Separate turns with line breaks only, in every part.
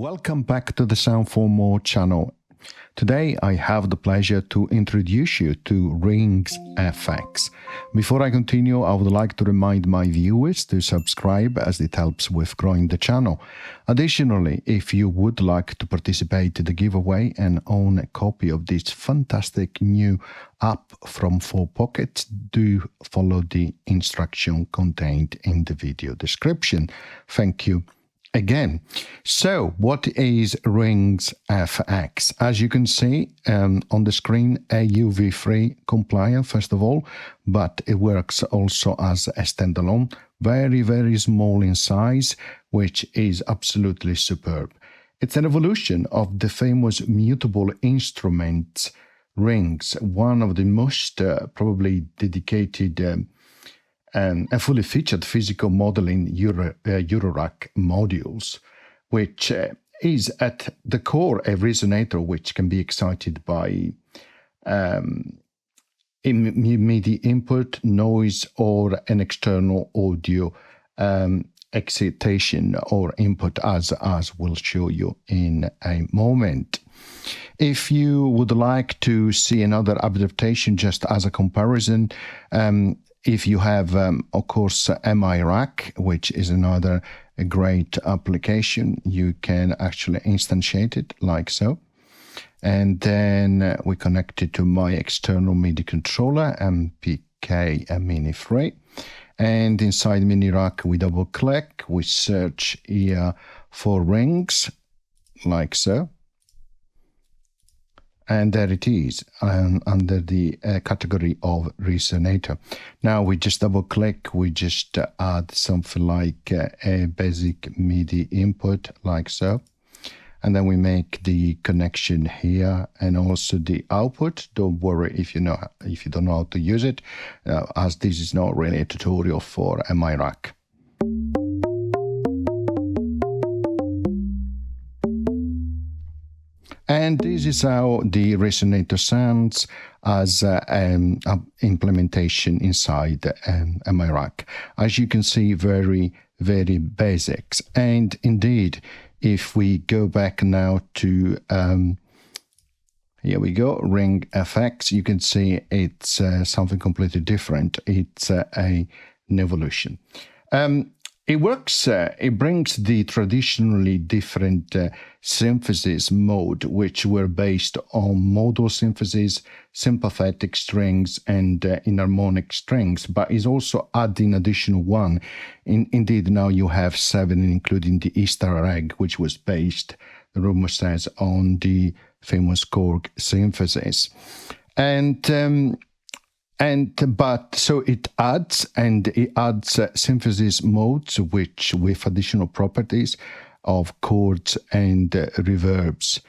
Welcome back to the Sound for More channel. Today I have the pleasure to introduce you to RingsFX. Before I continue, I would like to remind my viewers to subscribe as it helps with growing the channel. Additionally, if you would like to participate in the giveaway and own a copy of this fantastic new app from 4Pockets, do follow the instruction contained in the video description. Thank you again. So what is RingsFX? As you can see on the screen, AUV3 compliant first of all, but it works also as a standalone, very small in size, which is absolutely superb. It's an evolution of the famous Mutable Instruments Rings, one of the most probably dedicated and a fully featured Physical Modeling Eurorack modules, which is at the core a Resonator, which can be excited by MIDI input, noise, or an external audio excitation or input, as we'll show you in a moment. If you would like to see another adaptation just as a comparison, if you have, of course, MIRack, which is another great application, you can actually instantiate it like so. And then we connect it to my external MIDI controller, MPE Mini 3. And inside MIRack, we double click, we search here for rings, like so. And there it is, under the category of Resonator. Now we just double click, we just add something like a basic MIDI input, like so. And then we make the connection here and also the output. Don't worry if you don't know how to use it, as this is not really a tutorial for MIRack. And this is how the Resonator sounds as an implementation inside MIRack. As you can see, very basics. And indeed, if we go back now to, here we go, RingsFX, you can see it's something completely different. It's an evolution. It works, it brings the traditionally different symphysis mode, which were based on Modal Synthesis, Sympathetic Strings, and Inharmonic Strings, but is also adding additional one. Indeed, now you have 7, including the Easter egg, which was based, the rumor says, on the famous Korg synthesis. But so it adds synthesis modes, which with additional properties of chords and reverbs.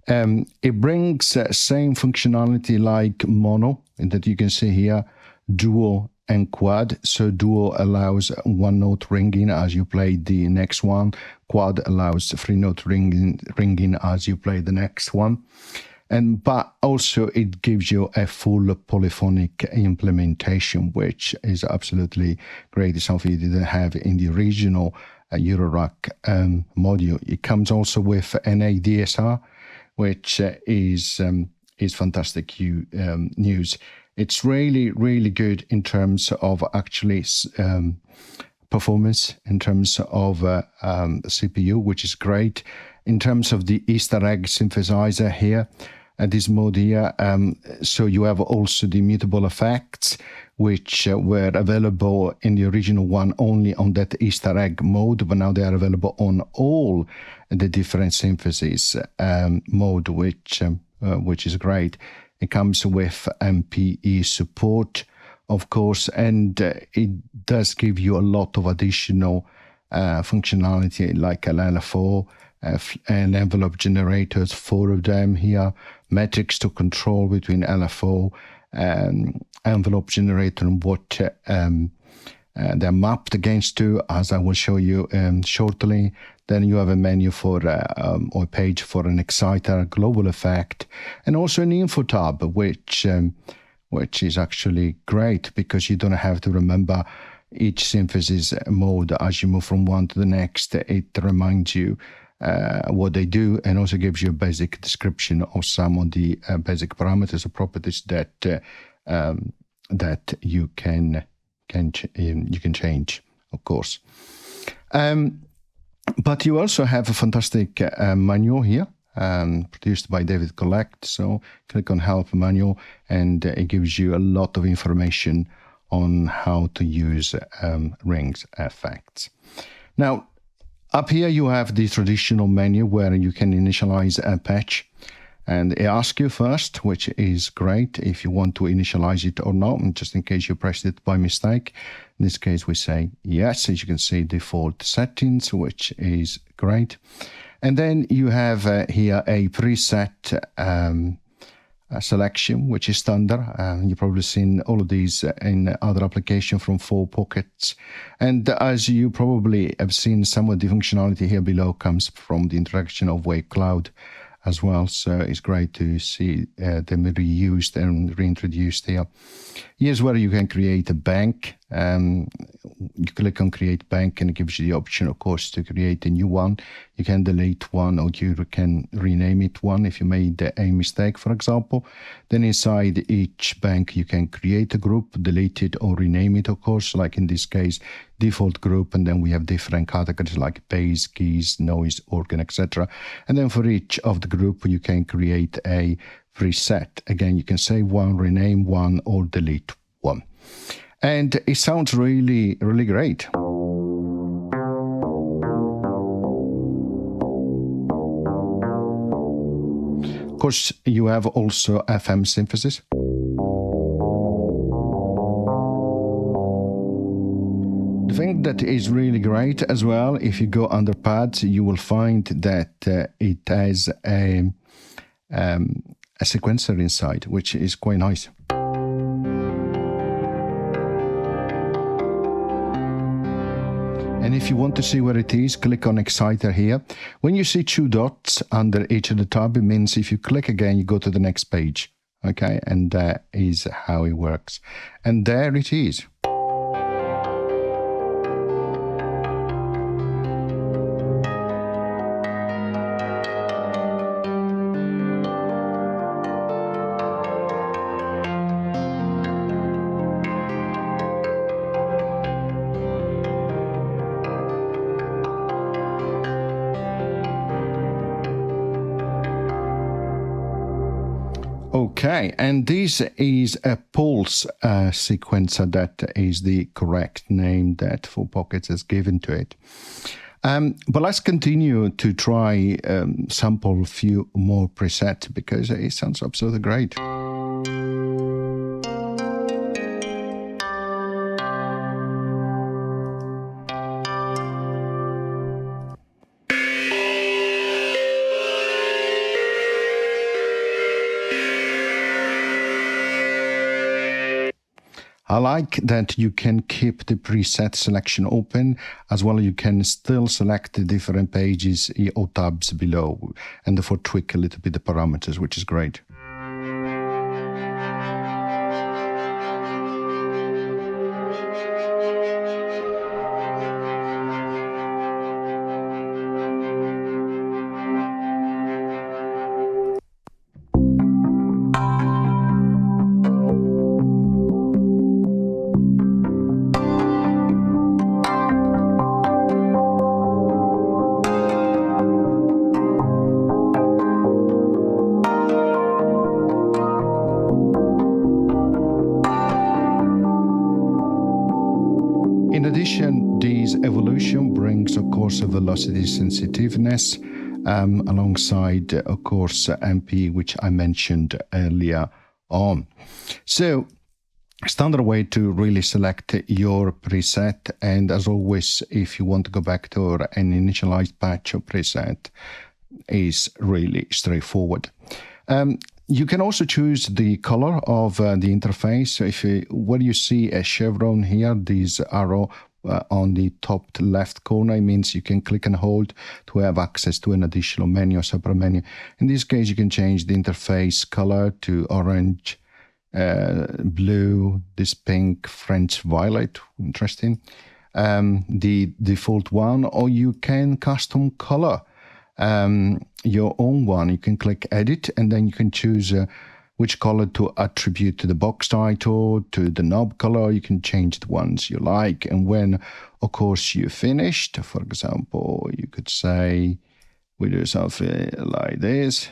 It brings same functionality like mono, and that you can see here, duo and quad. So duo allows 1-note ringing as you play the next one. Quad allows 3-note ringing as you play the next one. But also it gives you a full polyphonic implementation, which is absolutely great. It's something you didn't have in the original Eurorack module. It comes also with an ADSR, which is fantastic news. It's really good in terms of actually performance, in terms of CPU, which is great. In terms of the Easter egg synthesizer here, this mode here, so you have also the mutable effects, which were available in the original one only on that Easter egg mode, but now they are available on all the different synthesis mode, which is great. It comes with MPE support, of course, and it does give you a lot of additional functionality, like an LFO, and envelope generators, 4 of them here, metrics to control between LFO, envelope generator, and what they're mapped against to, as I will show you shortly. Then you have a menu for or page for an exciter, global effect, and also an info tab, which is actually great because you don't have to remember each synthesis mode as you move from one to the next. It reminds you what they do, and also gives you a basic description of some of the basic parameters or properties that that you can change, of course. But you also have a fantastic manual here, produced by David Collect. So click on Help Manual, and it gives you a lot of information on how to use RingsFX. Now, up here you have the traditional menu where you can initialize a patch, and it asks you first, which is great, if you want to initialize it or not, and just in case you pressed it by mistake. In this case we say yes. As you can see, default settings, which is great. And then you have here a preset selection, which is standard. You've probably seen all of these in other applications from 4Pockets. And as you probably have seen, some of the functionality here below comes from the introduction of Wave Cloud as well. So it's great to see them reused and reintroduced here. Here's where you can create a bank. You click on Create Bank, and it gives you the option, of course, to create a new one. You can delete one, or you can rename it one if you made a mistake, for example. Then inside each bank, you can create a group, delete it, or rename it, of course, like in this case, default group. And then we have different categories like bass, keys, noise, organ, etc. And then for each of the group, you can create a preset. Again, you can save one, rename one, or delete one. And it sounds really, really great. Of course, you have also FM synthesis. The thing that is really great as well, if you go under pads, you will find that it has a sequencer inside, which is quite nice. And if you want to see where it is, click on Exciter here. When you see two dots under each of the tab, it means if you click again, you go to the next page. Okay, and that is how it works. And there it is. Okay, and this is a pulse sequencer. That is the correct name that 4Pockets has given to it. But let's continue to try sample a few more presets, because it sounds absolutely great. I like that you can keep the preset selection open, as well as you can still select the different pages or tabs below, and therefore tweak a little bit the parameters, which is great. In addition, this evolution brings, of course, a velocity sensitiveness alongside, of course, MPE, which I mentioned earlier on. So, standard way to really select your preset, and as always, if you want to go back to an initialized patch or preset, is really straightforward. You can also choose the color of the interface. So if when you see a chevron here, this arrow on the top left corner, it means you can click and hold to have access to an additional menu, a separate menu. In this case, you can change the interface color to orange, blue, this pink, French violet, interesting, the default one, or you can custom color your own one, you can click edit, and then you can choose which color to attribute to the box title, to the knob color. You can change the ones you like. And when, of course, you're finished, for example, you could say, we do something like this.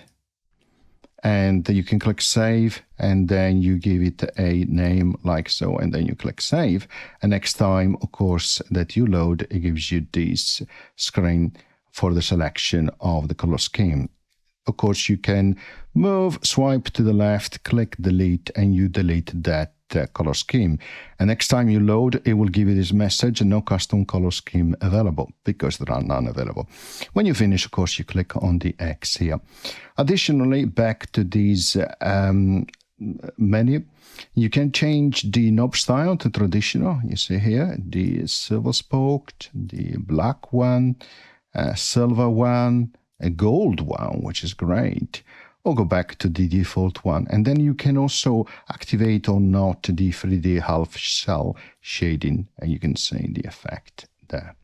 And you can click save, and then you give it a name like so, and then you click save. And next time, of course, that you load, it gives you this screen for the selection of the color scheme. Of course, you can move, swipe to the left, click delete, and you delete that color scheme. And next time you load, it will give you this message, no custom color scheme available, because there are none available. When you finish, of course, you click on the X here. Additionally, back to this menu, you can change the knob style to traditional. You see here, the silver spoked, the black one, silver one, a gold one, which is great, or go back to the default one. And then you can also activate or not the 3D half cell shading, and you can see the effect there.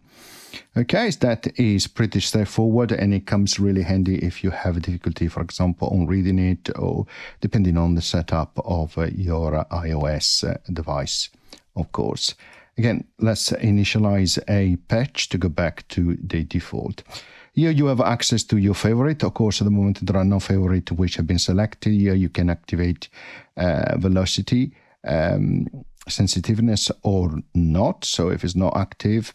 Okay, so that is pretty straightforward, and it comes really handy if you have difficulty, for example, on reading it, or depending on the setup of your iOS device, of course. Again, let's initialize a patch to go back to the default. Here you have access to your favorite. Of course, at the moment there are no favorite which have been selected. Here you can activate velocity, sensitiveness or not. So if it's not active,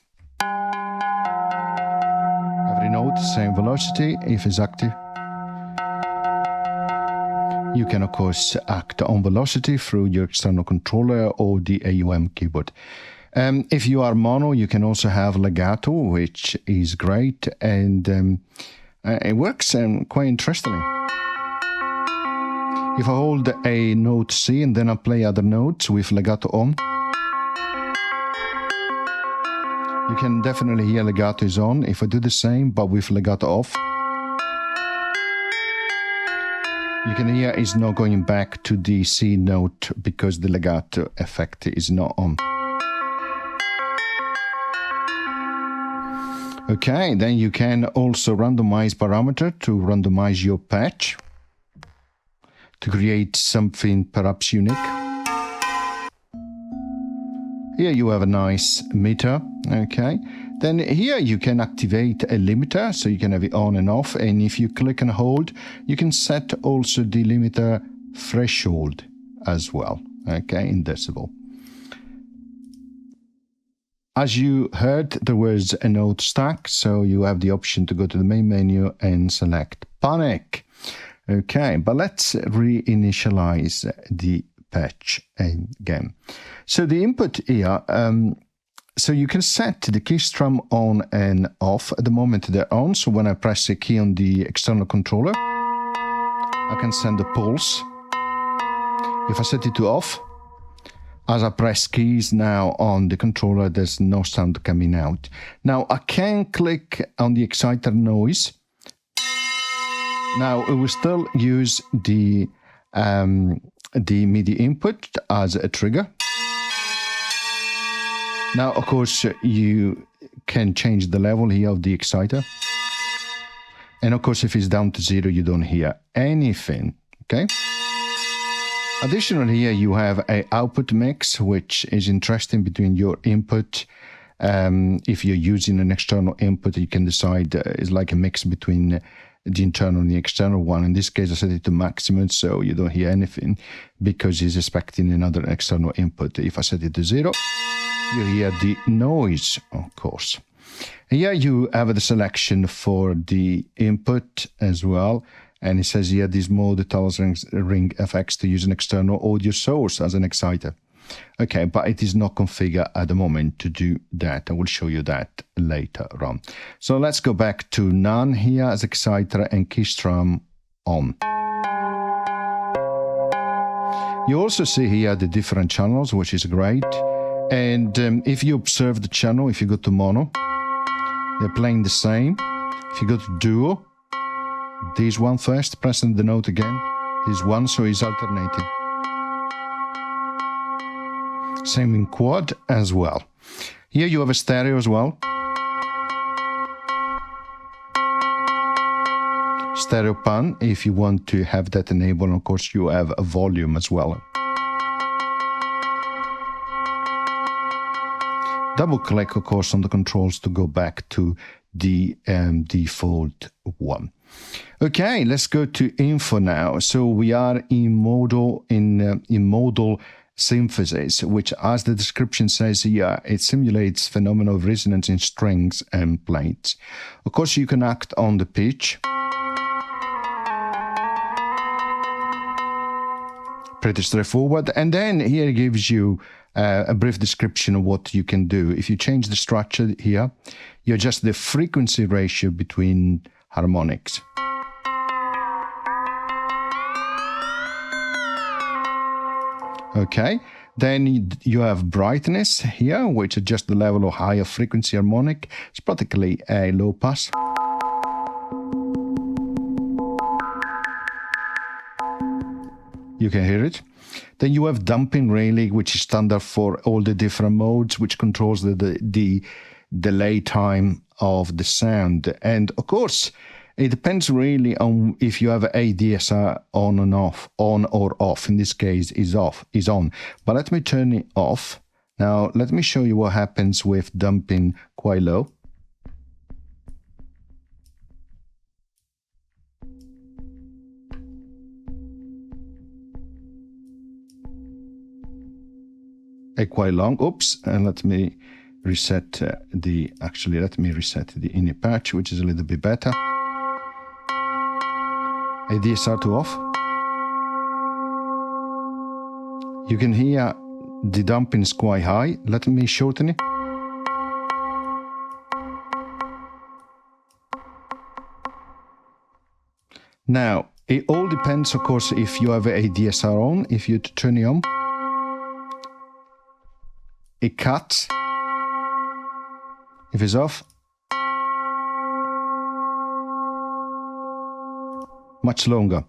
every note, same velocity. If it's active, you can, of course, act on velocity through your external controller or the AUM keyboard. If you are mono, you can also have legato, which is great, and it works quite interestingly. If I hold a note C and then I play other notes with legato on, you can definitely hear legato is on. If I do the same, but with legato off, you can hear it's not going back to the C note because the legato effect is not on. Okay, then you can also randomize parameter to randomize your patch to create something perhaps unique. Here you have a nice meter, okay. Then here you can activate a limiter, so you can have it on and off, and if you click and hold, you can set also the limiter threshold as well, okay, in decibel. As you heard, there was a note stack, so you have the option to go to the main menu and select Panic. Okay, but let's reinitialize the patch again. So the input here, so you can set the key strum on and off. At the moment they're on, so when I press a key on the external controller, I can send a pulse. If I set it to off, as I press keys now on the controller, there's no sound coming out. Now I can click on the exciter noise. Now it will still use the MIDI input as a trigger. Now, of course, you can change the level here of the exciter. And of course, if it's down to 0, you don't hear anything, okay? Additionally, here you have an output mix, which is interesting between your input. If you're using an external input, you can decide it's like a mix between the internal and the external one. In this case, I set it to maximum, so you don't hear anything because it's expecting another external input. If I set it to 0, you hear the noise, of course. And here you have the selection for the input as well. And it says here, this Modal RingsFX to use an external audio source as an exciter. Okay, but it is not configured at the moment to do that. I will show you that later on. So let's go back to none here as exciter and key strum on. You also see here the different channels, which is great. And if you observe the channel, if you go to mono, they're playing the same. If you go to duo, this one first, pressing the note again, this one, so it's alternating. Same in quad as well. Here you have a stereo as well. stereo pan if you want to have that enabled. Of course, you have a volume as well. Double click, of course, on the controls to go back to the default one. Okay, let's go to info now. So we are in modal synthesis, which, as the description says here, it simulates phenomena of resonance in strings and plates. Of course, you can act on the pitch. Pretty straightforward. And then here it gives you a brief description of what you can do. If you change the structure here, you adjust the frequency ratio between harmonics. Okay, then you have brightness here, which adjusts the level of higher frequency harmonic. It's practically a low pass. You can hear it. Then you have damping really, which is standard for all the different modes, which controls the delay time of the sound. And of course, it depends really on if you have ADSR on and off, on or off. In this case, is on. But let me turn it off. Now, let me show you what happens with damping quite low. Quite long. Oops, and let me reset let me reset the init patch, which is a little bit better. ADSR to off. You can hear the damping is quite high. Let me shorten it. Now, it all depends, of course, if you have ADSR on. If you turn it on, it cuts. If it's off, much longer.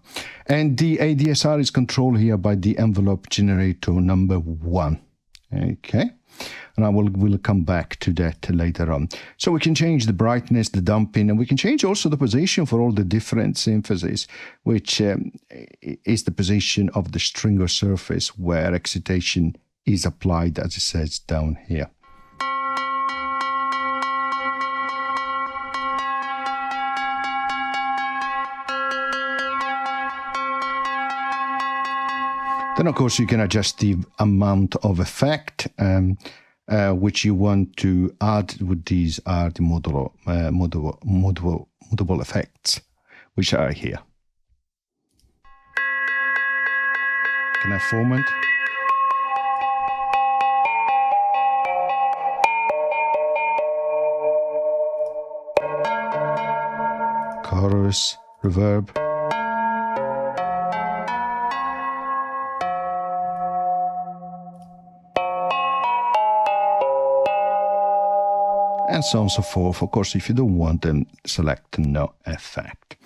And the ADSR is controlled here by the envelope generator number 1. Okay, and I will come back to that later on. So we can change the brightness, the damping, and we can change also the position for all the different symphysis, which is the position of the string or surface where excitation is applied, as it says down here. Then, of course, you can adjust the amount of effect which you want to add. These are the modal effects, which are here. Can I format? Chorus, reverb. And so on and so forth. Of course, if you don't want them, select no effect.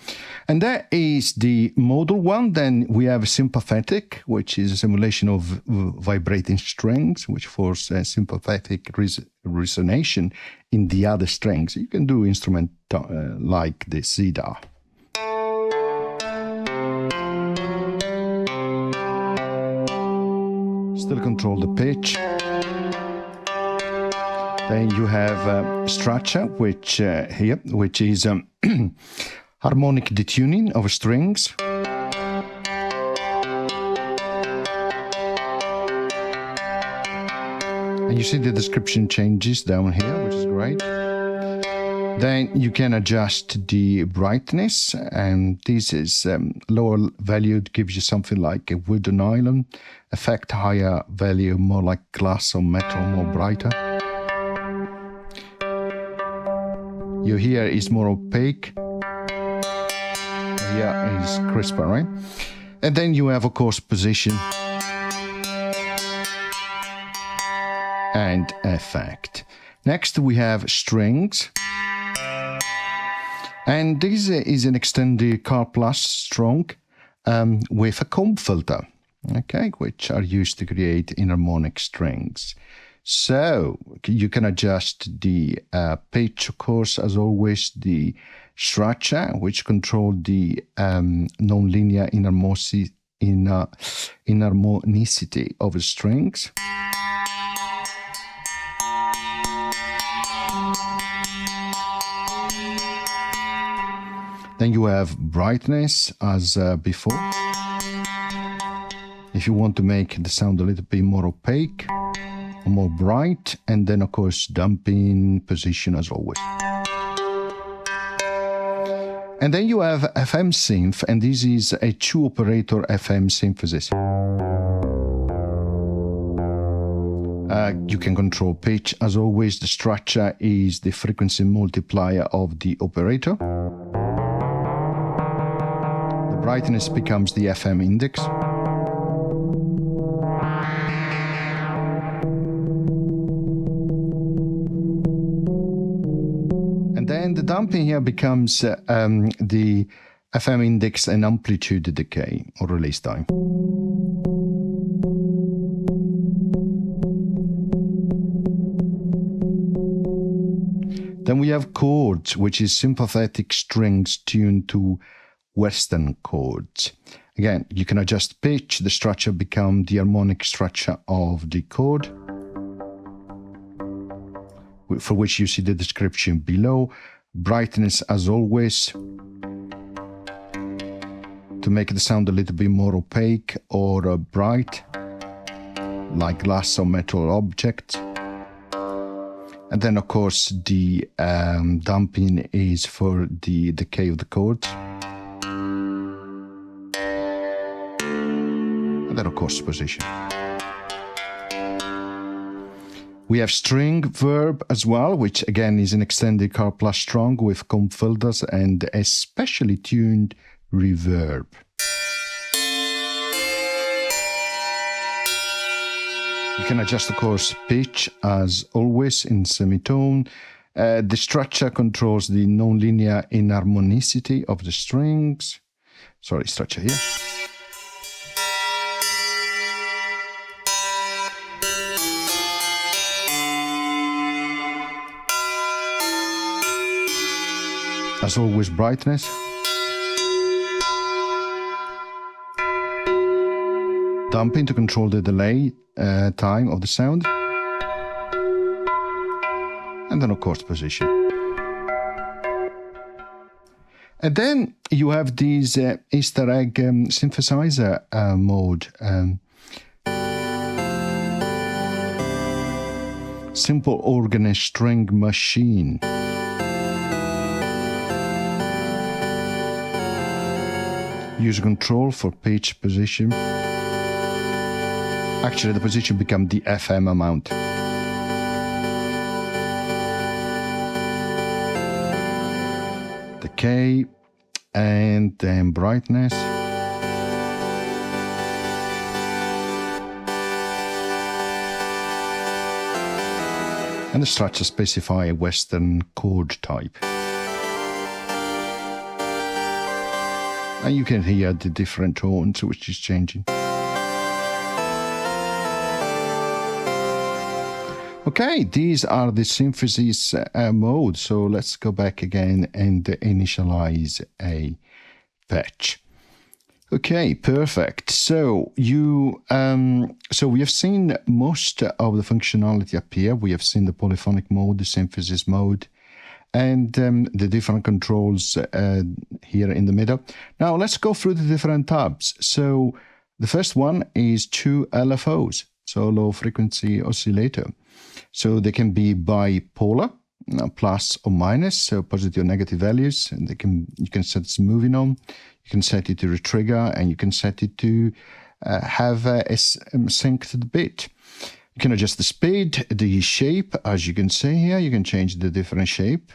And that is the modal one. Then we have sympathetic, which is a simulation of vibrating strings, which force sympathetic resonation in the other strings. You can do instrument like the zither. Still control the pitch. Then you have structure, which is harmonic detuning of strings. And you see the description changes down here, which is great. Then you can adjust the brightness, and this is lower value gives you something like a wood or nylon effect, higher value more like glass or metal, more brighter. Your here is more opaque. Here is crisper, right? And then you have, of course, position and effect. Next we have strings. And this is an extended Car Plus strong with a comb filter, okay, which are used to create inharmonic strings. So you can adjust the pitch, of course, as always, the structure, which control the non-linear inharmonicity of the strings. Then you have brightness as before. If you want to make the sound a little bit more opaque or more bright, and then of course damping position as always. And then you have FM synth, and this is a 2-operator FM synthesis. You can control pitch as always. The structure is the frequency multiplier of the operator. The brightness becomes the FM index. And then the damping here becomes the FM index and amplitude decay or release time. Then we have chords, which is sympathetic strings tuned to Western chords. Again, you can adjust pitch. The structure becomes the harmonic structure of the chord, for which you see the description below. Brightness as always, to make the sound a little bit more opaque or bright, like glass or metal objects. And then of course the damping is for the decay of the chords. And then of course position. We have string verb as well, which again is an extended car plus strong with comb filters and a specially tuned reverb. You can adjust, of course, pitch as always in semitone. The structure controls the non-linear inharmonicity of the strings. Sorry, structure here. As always, brightness. Damping to control the delay time of the sound. And then of course position. And then you have these Easter egg synthesizer mode. Simple organist string machine. User control for pitch position. Actually, the position becomes the FM amount. Decay, and then brightness. And the structure specify a Western chord type. And you can hear the different tones which is changing. Okay, these are the synthesis modes. So let's go back again and initialize a patch. Okay, perfect. So we have seen most of the functionality up here. We have seen the polyphonic mode, the synthesis mode, and the different controls here in the middle. Now let's go through the different tabs. So the first one is 2 LFOs, so low frequency oscillator. So they can be bipolar, plus or minus, so positive or negative values. And you can set it moving on, you can set it to retrigger, and you can set it to have a synced bit. You can adjust the speed, the shape, as you can see here. You can change the different shape,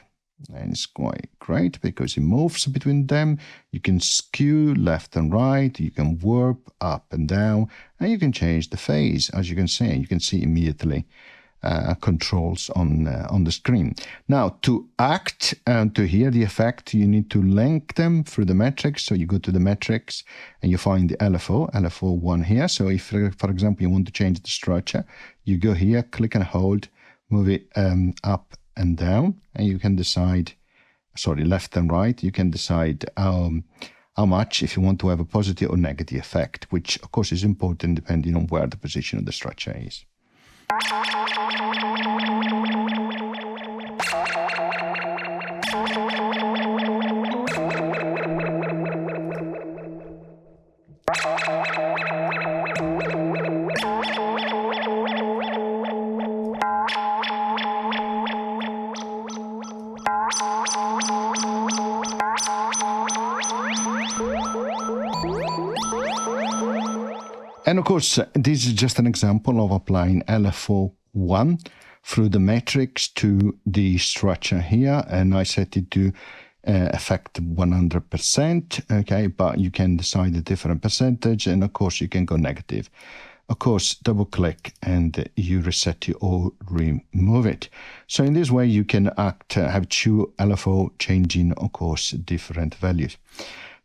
and it's quite great because it moves between them. You can skew left and right, you can warp up and down, and you can change the phase, as you can see. You can see immediately controls on the screen. Now, to act and to hear the effect, you need to link them through the matrix. So you go to the matrix and you find the LFO one here. So if, for example, you want to change the structure, you go here, click and hold, move it up and down, and you can decide sorry, left and right, you can decide how much, if you want to have a positive or negative effect, which of course is important depending on where the position of the structure is. And of course, this is just an example of applying LFO 1 through the matrix to the structure here, and I set it to effect 100%, okay, but you can decide a different percentage, and of course you can go negative. Of course, double click and you reset it or remove it. So in this way you can have two LFO changing, of course, different values.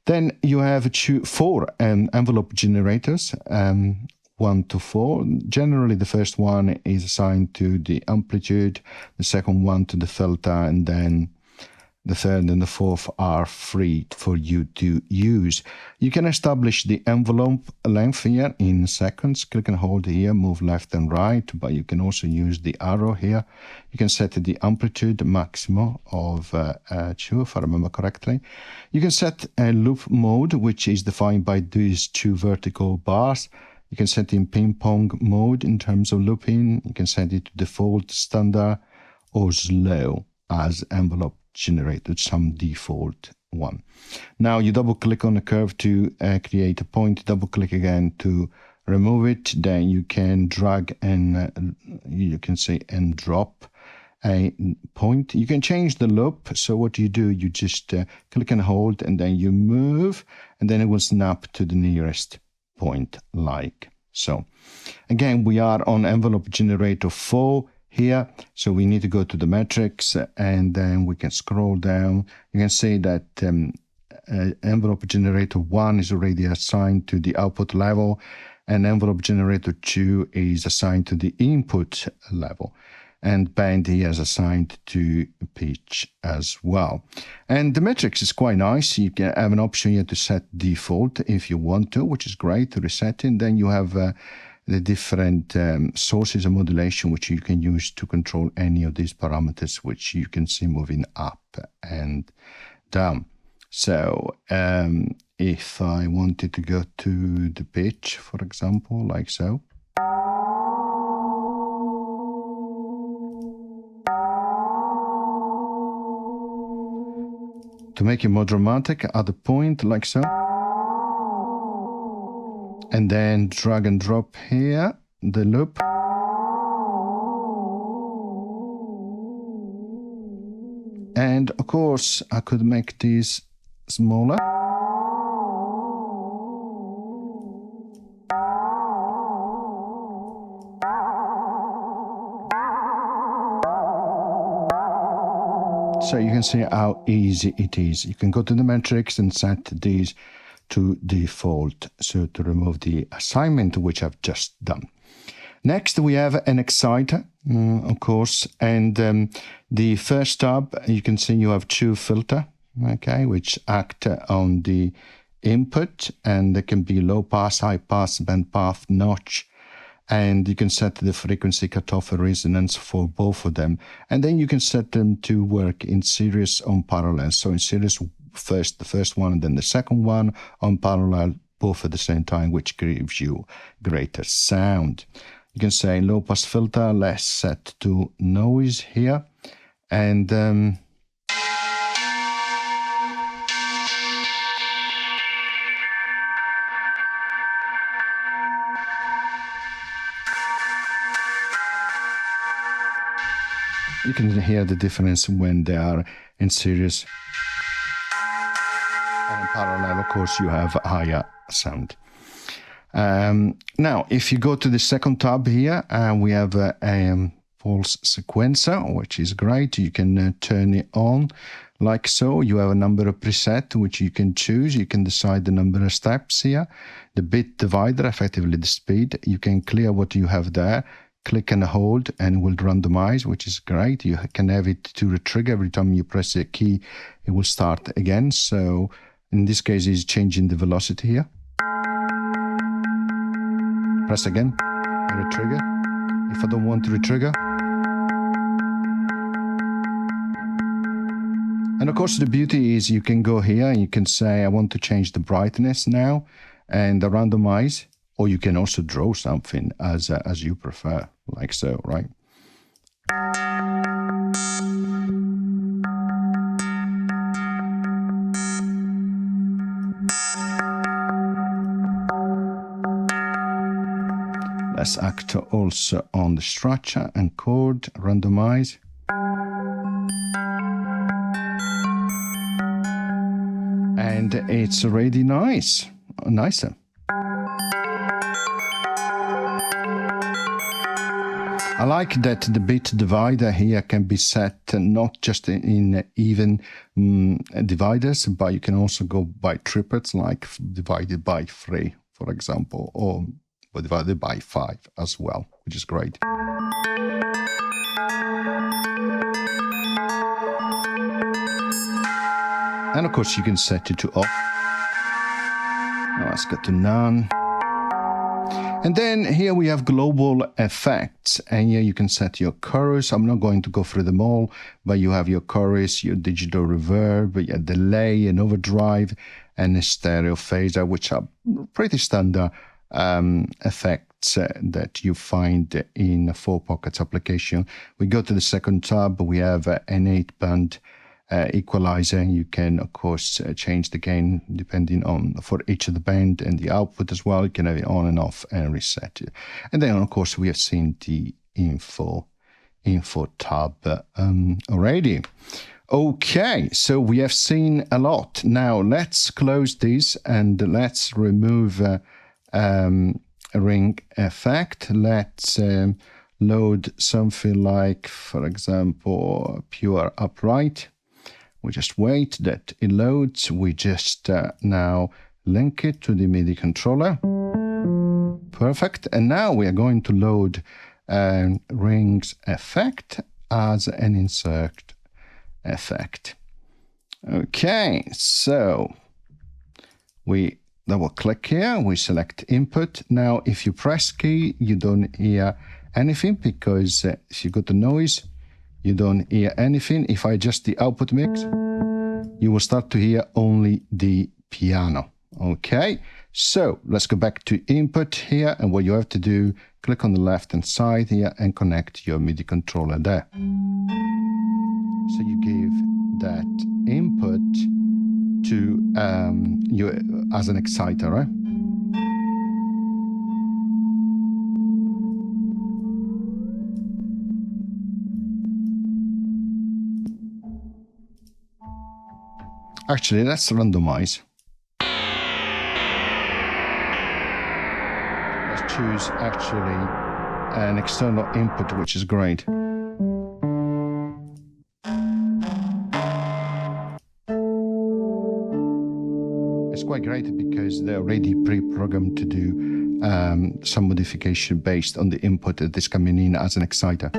Then you have four envelope generators, 1 to 4. Generally, the first one is assigned to the amplitude, the second one to the filter, and then the third and the fourth are free for you to use. You can establish the envelope length here in seconds. Click and hold here, move left and right, but you can also use the arrow here. You can set the amplitude maximum of 2, if I remember correctly. You can set a loop mode, which is defined by these two vertical bars. You can set in ping pong mode in terms of looping. You can set it to default, standard, or slow as envelope generator, some default one. Now you double click on the curve to create a point, double click again to remove it. Then you can drag and you can say and drop a point. You can change the loop. So what you do, you just click and hold, and then you move, and then it will snap to the nearest point like so. Again, we are on envelope generator 4 here, so we need to go to the matrix, and then we can scroll down. You can see that envelope generator 1 is already assigned to the output level, and envelope generator 2 is assigned to the input level, and band here is assigned to pitch as well. And the matrix is quite nice. You can have an option here to set default if you want to, which is great, to reset it. Then you have the different sources of modulation which you can use to control any of these parameters, which you can see moving up and down. So if I wanted to go to the pitch, for example, like so, to make it more dramatic, add a point like so, and then drag and drop here the loop, and of course I could make this smaller, so you can see how easy it is. You can go to the matrix and set these to default, so to remove the assignment which I've just done. Next we have an exciter, of course, and the first tab, you can see you have two filter, okay, which act on the input, and they can be low pass, high pass, band pass, notch, and you can set the frequency, cutoff, and resonance for both of them, and then you can set them to work in series on parallel. So in series, first the first one and then the second one, on parallel, both at the same time, which gives you greater sound. You can say low pass filter, let's set to noise here, and you can hear the difference when they are in series. And in parallel, of course, you have higher sound. Now, if you go to the second tab here, we have a pulse sequencer, which is great. You can turn it on like so. You have a number of presets which you can choose. You can decide the number of steps here. The bit divider, effectively the speed. You can clear what you have there. click and hold and will randomize, which is great. You can have it to retrigger every time you press a key, it will start again. So in this case, it's changing the velocity here. Press again, and retrigger. If I don't want to retrigger. And of course, the beauty is you can go here and you can say, I want to change the brightness now and randomize, or you can also draw something as you prefer, like so, right? Let's act also on the structure and chord, randomize. And it's already nicer. I like that the bit divider here can be set not just in even dividers, but you can also go by triplets, like divided by 3, for example, or divided by 5 as well, which is great. And of course, you can set it to off. Now let's go to none. And then here we have global effects. And here you can set your chorus. I'm not going to go through them all, but you have your chorus, your digital reverb, your delay and overdrive, and a stereo phaser, which are pretty standard effects that you find in a 4Pockets application. We go to the second tab. We have an 8-band equalizer. You can of course change the gain depending on for each of the band, and the output as well. You can have it on and off and reset it. And then of course we have seen the info tab already. Okay, so we have seen a lot. Now let's close this and let's remove a ring effect. Let's load something like, for example, pure upright. We just wait that it loads. We just now link it to the MIDI controller. Perfect. And now we are going to load rings effect as an insert effect. Okay, so we double click here, we select input. Now, if you press key, you don't hear anything because if you go to noise, you don't hear anything. If I adjust the output mix, you will start to hear only the piano. Okay, so let's go back to input here, and what you have to do, click on the left hand side here and connect your MIDI controller there. So you give that input to you as an exciter, right? Actually, let's randomize. Let's choose actually an external input, which is great. It's quite great because they're already pre-programmed to do some modification based on the input that is coming in as an exciter.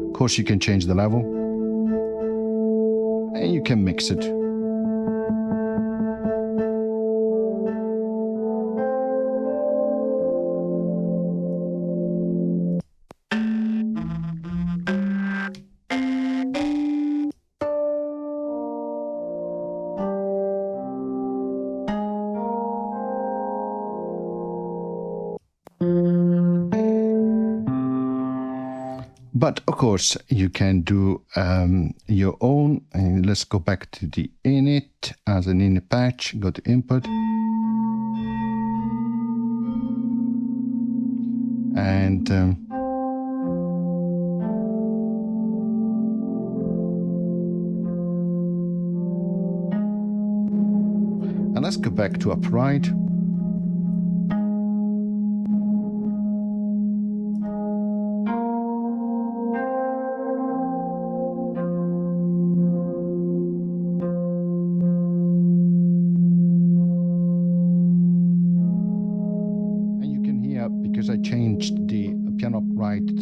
Of course, you can change the level and you can mix it. But of course, you can do your own. And let's go back to the init as an init patch. Go to input. And let's go back to upright.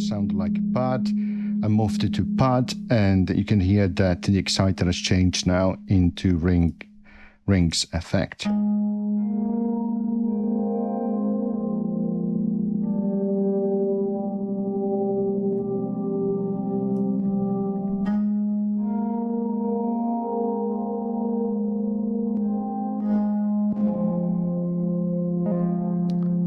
sound like a pad. I moved it to pad, and you can hear that the exciter has changed now into rings effect.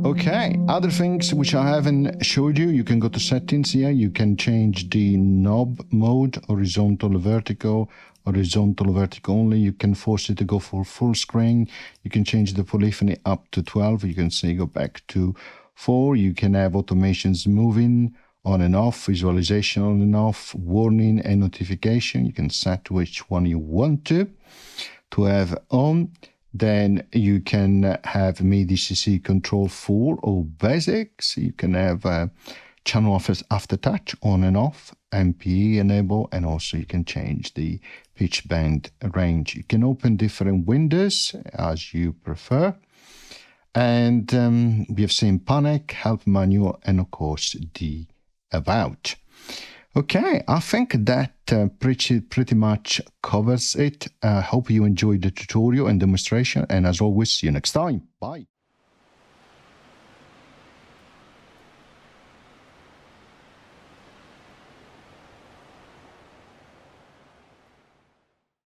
Okay, other things which I haven't showed you, you can go to settings here, you can change the knob mode, horizontal, vertical only, you can force it to go for full screen, you can change the polyphony up to 12, you can say go back to 4, you can have automations moving on and off, visualization on and off, warning and notification, you can set which one you want to have on. Then you can have MIDI CC control full or basics. You can have channel aftertouch on and off, MPE enable, and also you can change the pitch bend range. You can open different windows as you prefer. And we have Sympathetic, help manual, and of course the about. Okay, I think that pretty much covers it. I hope you enjoyed the tutorial and demonstration, and as always, see you next time. Bye.